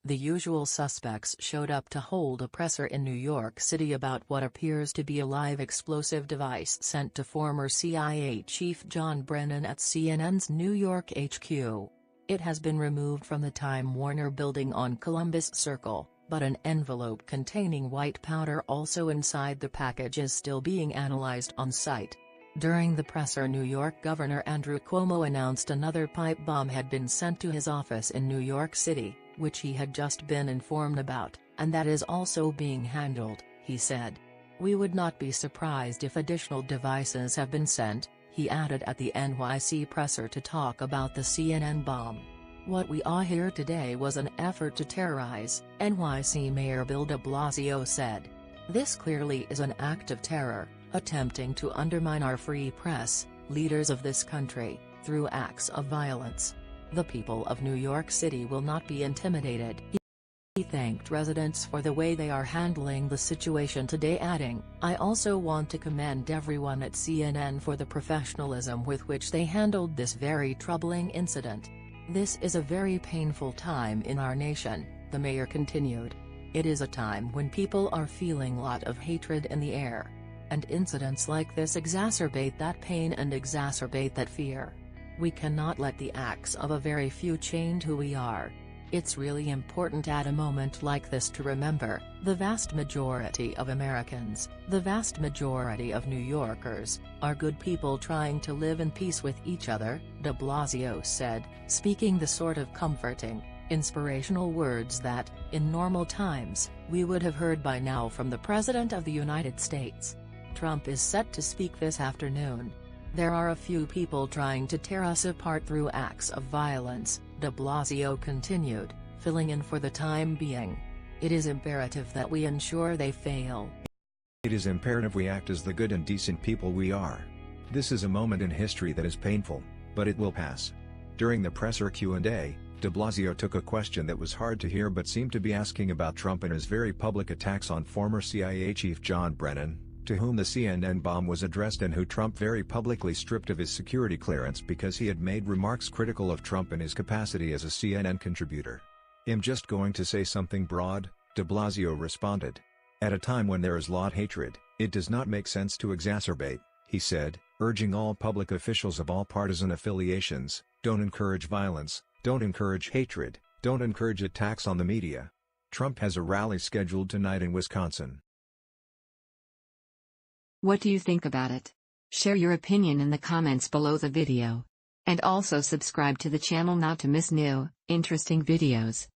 The usual suspects showed up to hold a presser in New York City about what appears to be a live explosive device sent to former CIA Chief John Brennan at CNN's New York HQ. It has been removed from the Time Warner building on Columbus Circle, but an envelope containing white powder also inside the package is still being analyzed on site. During the presser, New York Governor Andrew Cuomo announced another pipe bomb had been sent to his office in New York City, which he had just been informed about, and that is also being handled, he said. "We would not be surprised if additional devices have been sent," he added at the NYC presser to talk about the CNN bomb. "What we are here today was an effort to terrorize," NYC Mayor Bill de Blasio said. "This clearly is an act of terror, attempting to undermine our free press, leaders of this country, through acts of violence. The people of New York City will not be intimidated." He thanked residents for the way they are handling the situation today, adding, "I also want to commend everyone at CNN for the professionalism with which they handled this very troubling incident. This is a very painful time in our nation," the mayor continued. "It is a time when people are feeling a lot of hatred in the air. And incidents like this exacerbate that pain and exacerbate that fear. We cannot let the acts of a very few change who we are. It's really important at a moment like this to remember, the vast majority of Americans, the vast majority of New Yorkers, are good people trying to live in peace with each other," de Blasio said, speaking the sort of comforting, inspirational words that, in normal times, we would have heard by now from the President of the United States. Trump is set to speak this afternoon. "There are a few people trying to tear us apart through acts of violence," de Blasio continued, filling in for the time being. "It is imperative that we ensure they fail. It is imperative we act as the good and decent people we are. This is a moment in history that is painful, but it will pass." During the presser Q&A, de Blasio took a question that was hard to hear but seemed to be asking about Trump and his very public attacks on former CIA Chief John Brennan, to whom the CNN bomb was addressed and who Trump very publicly stripped of his security clearance because he had made remarks critical of Trump in his capacity as a CNN contributor. "I'm just going to say something broad," de Blasio responded. "At a time when there is lot hatred, it does not make sense to exacerbate," he said, urging all public officials of all partisan affiliations, "Don't encourage violence, don't encourage hatred, don't encourage attacks on the media." Trump has a rally scheduled tonight in Wisconsin. What do you think about it? Share your opinion in the comments below the video. And also subscribe to the channel not to miss new, interesting videos.